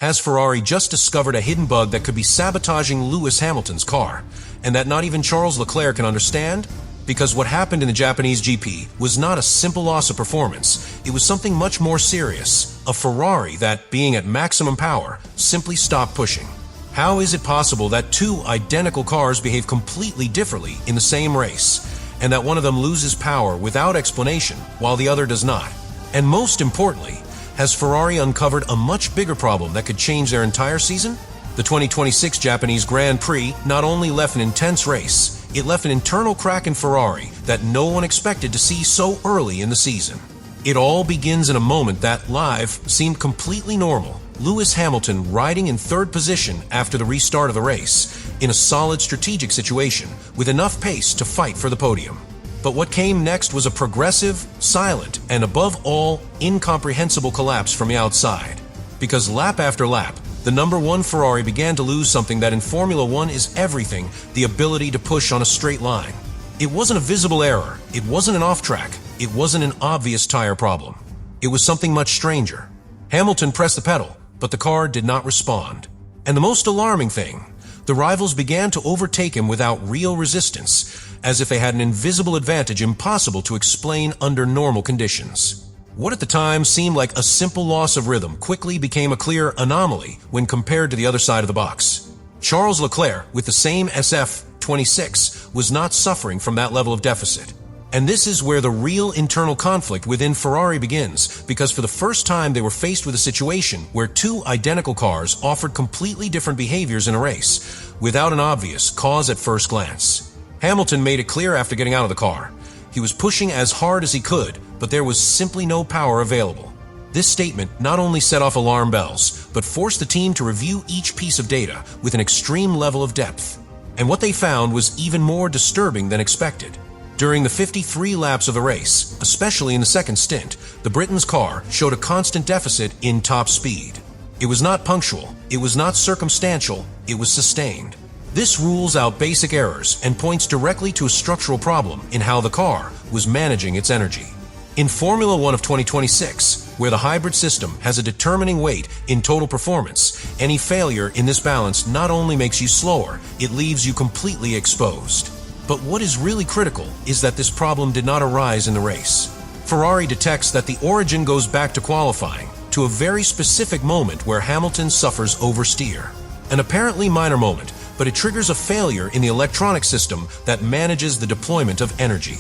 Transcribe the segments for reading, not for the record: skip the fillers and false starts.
Has Ferrari just discovered a hidden bug that could be sabotaging Lewis Hamilton's car, and that not even Charles Leclerc can understand? Because what happened in the Japanese GP was not a simple loss of performance, it was something much more serious. A Ferrari that, being at maximum power, simply stopped pushing. How is it possible that two identical cars behave completely differently in the same race, and that one of them loses power without explanation while the other does not? And most importantly, has Ferrari uncovered a much bigger problem that could change their entire season? The 2026 Japanese Grand Prix not only left an intense race, it left an internal crack in Ferrari that no one expected to see so early in the season. It all begins in a moment that, live, seemed completely normal. Lewis Hamilton riding in third position after the restart of the race, in a solid strategic situation, with enough pace to fight for the podium. But what came next was a progressive, silent, and above all, incomprehensible collapse from the outside. Because lap after lap, the number one Ferrari began to lose something that in Formula One is everything: the ability to push on a straight line. It wasn't a visible error, it wasn't an off-track, it wasn't an obvious tire problem. It was something much stranger. Hamilton pressed the pedal, but the car did not respond. And the most alarming thing, the rivals began to overtake him without real resistance, as if they had an invisible advantage impossible to explain under normal conditions. What at the time seemed like a simple loss of rhythm quickly became a clear anomaly when compared to the other side of the box. Charles Leclerc, with the same SF26, was not suffering from that level of deficit. And this is where the real internal conflict within Ferrari begins, because for the first time they were faced with a situation where two identical cars offered completely different behaviors in a race, without an obvious cause at first glance. Hamilton made it clear after getting out of the car. He was pushing as hard as he could, but there was simply no power available. This statement not only set off alarm bells, but forced the team to review each piece of data with an extreme level of depth. And what they found was even more disturbing than expected. During the 53 laps of the race, especially in the second stint, the Britain's car showed a constant deficit in top speed. It was not punctual, it was not circumstantial, it was sustained. This rules out basic errors and points directly to a structural problem in how the car was managing its energy. In Formula One of 2026, where the hybrid system has a determining weight in total performance, any failure in this balance not only makes you slower, it leaves you completely exposed. But what is really critical is that this problem did not arise in the race. Ferrari detects that the origin goes back to qualifying, to a very specific moment where Hamilton suffers oversteer. An apparently minor moment, but it triggers a failure in the electronic system that manages the deployment of energy.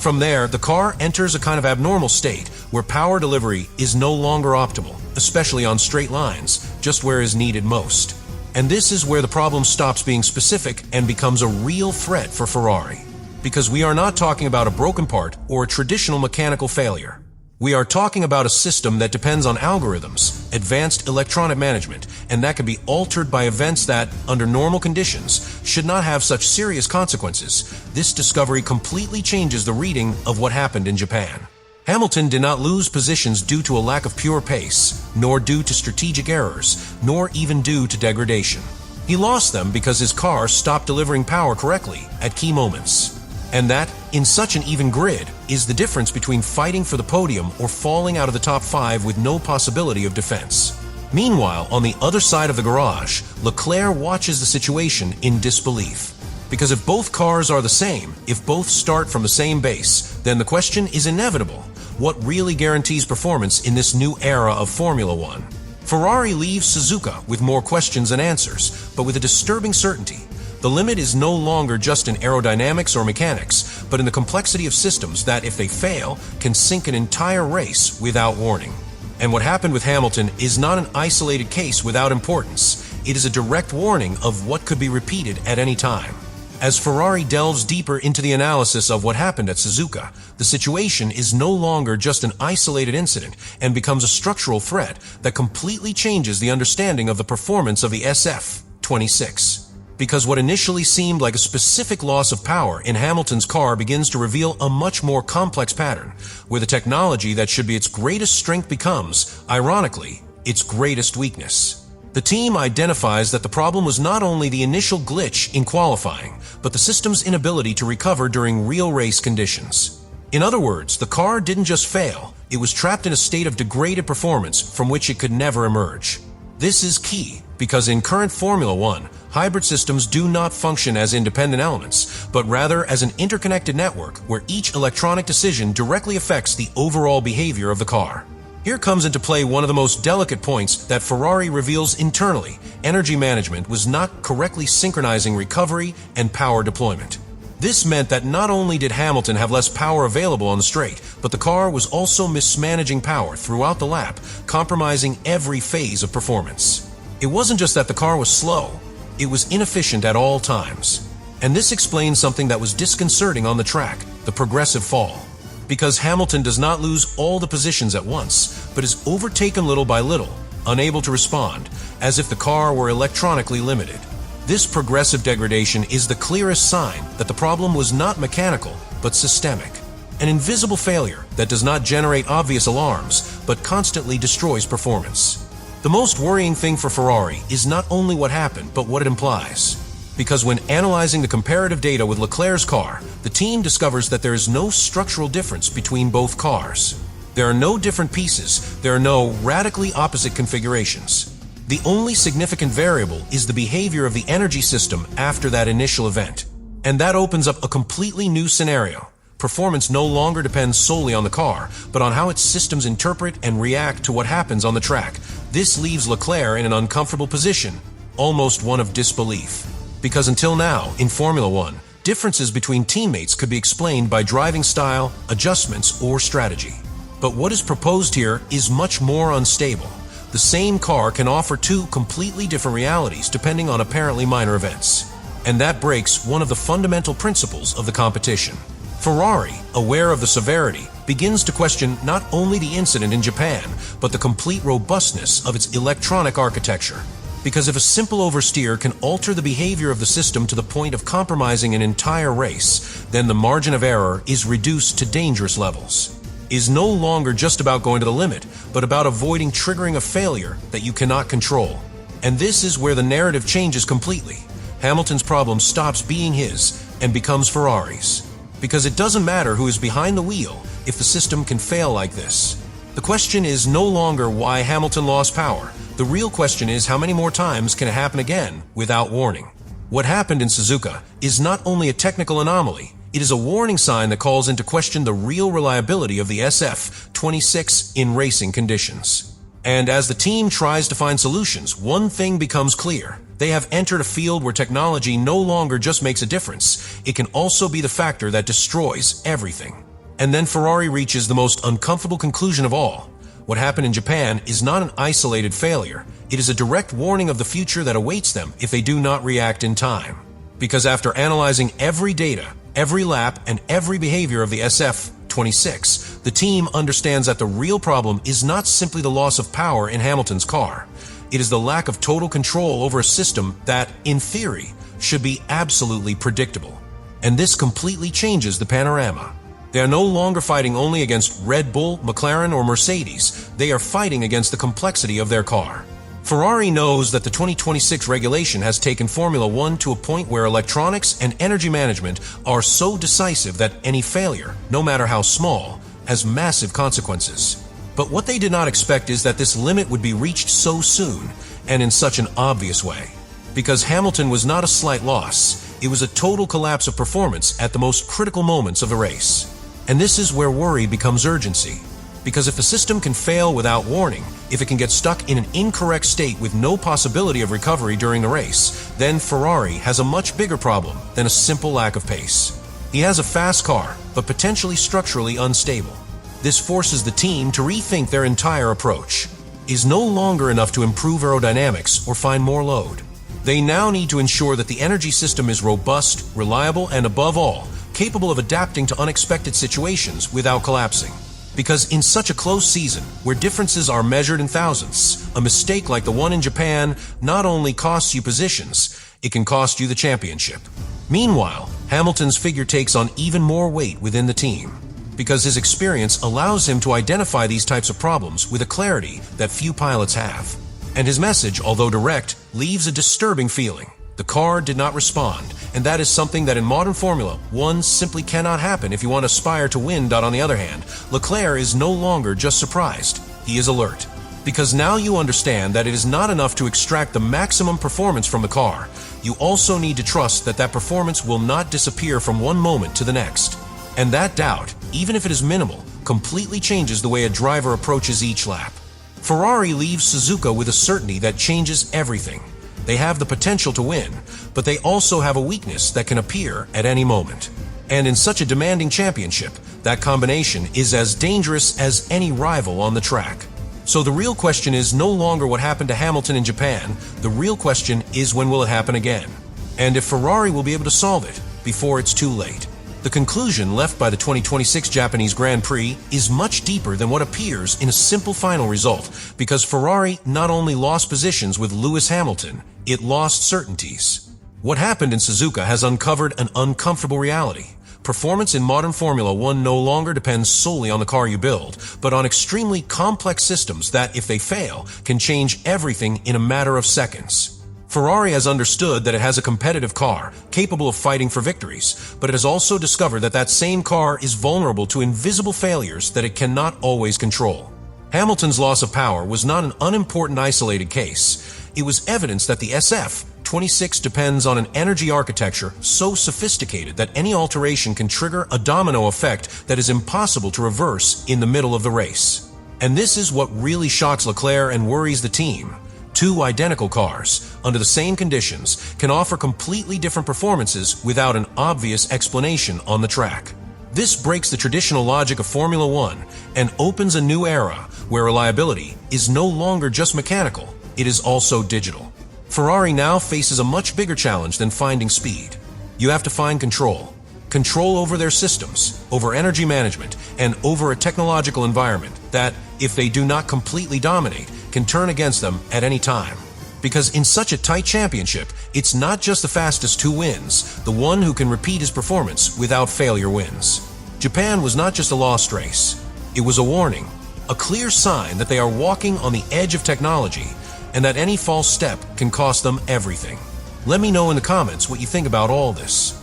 From there, the car enters a kind of abnormal state where power delivery is no longer optimal, especially on straight lines, just where is needed most. And this is where the problem stops being specific and becomes a real threat for Ferrari. Because we are not talking about a broken part or a traditional mechanical failure. We are talking about a system that depends on algorithms, advanced electronic management, and that can be altered by events that, under normal conditions, should not have such serious consequences. This discovery completely changes the reading of what happened in Japan. Hamilton did not lose positions due to a lack of pure pace, nor due to strategic errors, nor even due to degradation. He lost them because his car stopped delivering power correctly at key moments. And that, in such an even grid, is the difference between fighting for the podium or falling out of the top 5 with no possibility of defense. Meanwhile, on the other side of the garage, Leclerc watches the situation in disbelief. Because if both cars are the same, if both start from the same base, then the question is inevitable: what really guarantees performance in this new era of Formula One? Ferrari leaves Suzuka with more questions than answers, but with a disturbing certainty. The limit is no longer just in aerodynamics or mechanics, but in the complexity of systems that, if they fail, can sink an entire race without warning. And what happened with Hamilton is not an isolated case without importance. It is a direct warning of what could be repeated at any time. As Ferrari delves deeper into the analysis of what happened at Suzuka, the situation is no longer just an isolated incident and becomes a structural threat that completely changes the understanding of the performance of the SF26. Because what initially seemed like a specific loss of power in Hamilton's car begins to reveal a much more complex pattern, where the technology that should be its greatest strength becomes, ironically, its greatest weakness. The team identifies that the problem was not only the initial glitch in qualifying, but the system's inability to recover during real race conditions. In other words, the car didn't just fail, it was trapped in a state of degraded performance from which it could never emerge. This is key, because in current Formula One, hybrid systems do not function as independent elements, but rather as an interconnected network where each electronic decision directly affects the overall behavior of the car. Here comes into play one of the most delicate points that Ferrari reveals internally. Energy management was not correctly synchronizing recovery and power deployment. This meant that not only did Hamilton have less power available on the straight, but the car was also mismanaging power throughout the lap, compromising every phase of performance. It wasn't just that the car was slow, it was inefficient at all times. And this explains something that was disconcerting on the track, the progressive fall. Because Hamilton does not lose all the positions at once, but is overtaken little by little, unable to respond, as if the car were electronically limited. This progressive degradation is the clearest sign that the problem was not mechanical, but systemic. An invisible failure that does not generate obvious alarms, but constantly destroys performance. The most worrying thing for Ferrari is not only what happened, but what it implies. Because when analyzing the comparative data with Leclerc's car, the team discovers that there is no structural difference between both cars. There are no different pieces, there are no radically opposite configurations. The only significant variable is the behavior of the energy system after that initial event. And that opens up a completely new scenario. Performance no longer depends solely on the car, but on how its systems interpret and react to what happens on the track. This leaves Leclerc in an uncomfortable position, almost one of disbelief. Because until now, in Formula One, differences between teammates could be explained by driving style, adjustments, or strategy. But what is proposed here is much more unstable. The same car can offer two completely different realities depending on apparently minor events. And that breaks one of the fundamental principles of the competition. Ferrari, aware of the severity, begins to question not only the incident in Japan, but the complete robustness of its electronic architecture. Because if a simple oversteer can alter the behavior of the system to the point of compromising an entire race, then the margin of error is reduced to dangerous levels. Is no longer just about going to the limit, but about avoiding triggering a failure that you cannot control. And this is where the narrative changes completely. Hamilton's problem stops being his and becomes Ferrari's. Because it doesn't matter who is behind the wheel if the system can fail like this. The question is no longer why Hamilton lost power. The real question is how many more times can it happen again without warning. What happened in Suzuka is not only a technical anomaly, it is a warning sign that calls into question the real reliability of the SF26 in racing conditions. And as the team tries to find solutions, one thing becomes clear. They have entered a field where technology no longer just makes a difference, it can also be the factor that destroys everything. And then Ferrari reaches the most uncomfortable conclusion of all. What happened in Japan is not an isolated failure. It is a direct warning of the future that awaits them if they do not react in time. Because after analyzing every data, every lap, and every behavior of the SF26, the team understands that the real problem is not simply the loss of power in Hamilton's car. It is the lack of total control over a system that, in theory, should be absolutely predictable. And this completely changes the panorama. They are no longer fighting only against Red Bull, McLaren, or Mercedes. They are fighting against the complexity of their car. Ferrari knows that the 2026 regulation has taken Formula One to a point where electronics and energy management are so decisive that any failure, no matter how small, has massive consequences. But what they did not expect is that this limit would be reached so soon, and in such an obvious way. Because Hamilton was not a slight loss, it was a total collapse of performance at the most critical moments of the race. And this is where worry becomes urgency. Because if the system can fail without warning, if it can get stuck in an incorrect state with no possibility of recovery during the race, then Ferrari has a much bigger problem than a simple lack of pace. He has a fast car, but potentially structurally unstable. This forces the team to rethink their entire approach. It is no longer enough to improve aerodynamics or find more load. They now need to ensure that the energy system is robust, reliable, and above all, capable of adapting to unexpected situations without collapsing. Because in such a close season, where differences are measured in thousands, a mistake like the one in Japan not only costs you positions, it can cost you the championship. Meanwhile, Hamilton's figure takes on even more weight within the team, because his experience allows him to identify these types of problems with a clarity that few pilots have. And his message, although direct, leaves a disturbing feeling. The car did not respond, and that is something that in modern Formula One simply cannot happen if you want to aspire to win. On the other hand, Leclerc is no longer just surprised, he is alert. Because now you understand that it is not enough to extract the maximum performance from the car. You also need to trust that that performance will not disappear from one moment to the next. And that doubt, even if it is minimal, completely changes the way a driver approaches each lap. Ferrari leaves Suzuka with a certainty that changes everything. They have the potential to win, but they also have a weakness that can appear at any moment. And in such a demanding championship, that combination is as dangerous as any rival on the track. So the real question is no longer what happened to Hamilton in Japan. The real question is, when will it happen again? And if Ferrari will be able to solve it before it's too late. The conclusion left by the 2026 Japanese Grand Prix is much deeper than what appears in a simple final result, because Ferrari not only lost positions with Lewis Hamilton, it lost certainties. What happened in Suzuka has uncovered an uncomfortable reality. Performance in modern Formula One no longer depends solely on the car you build, but on extremely complex systems that, if they fail, can change everything in a matter of seconds. Ferrari has understood that it has a competitive car, capable of fighting for victories, but it has also discovered that that same car is vulnerable to invisible failures that it cannot always control. Hamilton's loss of power was not an unimportant isolated case. It was evidence that the SF26 depends on an energy architecture so sophisticated that any alteration can trigger a domino effect that is impossible to reverse in the middle of the race. And this is what really shocks Leclerc and worries the team. Two identical cars, under the same conditions, can offer completely different performances without an obvious explanation on the track. This breaks the traditional logic of Formula One and opens a new era where reliability is no longer just mechanical, it is also digital. Ferrari now faces a much bigger challenge than finding speed. You have to find control. Control over their systems, over energy management, and over a technological environment that, if they do not completely dominate, can turn against them at any time. Because in such a tight championship, it's not just the fastest who wins, the one who can repeat his performance without failure wins. Japan was not just a lost race. It was a warning, a clear sign that they are walking on the edge of technology and that any false step can cost them everything. Let me know in the comments what you think about all this.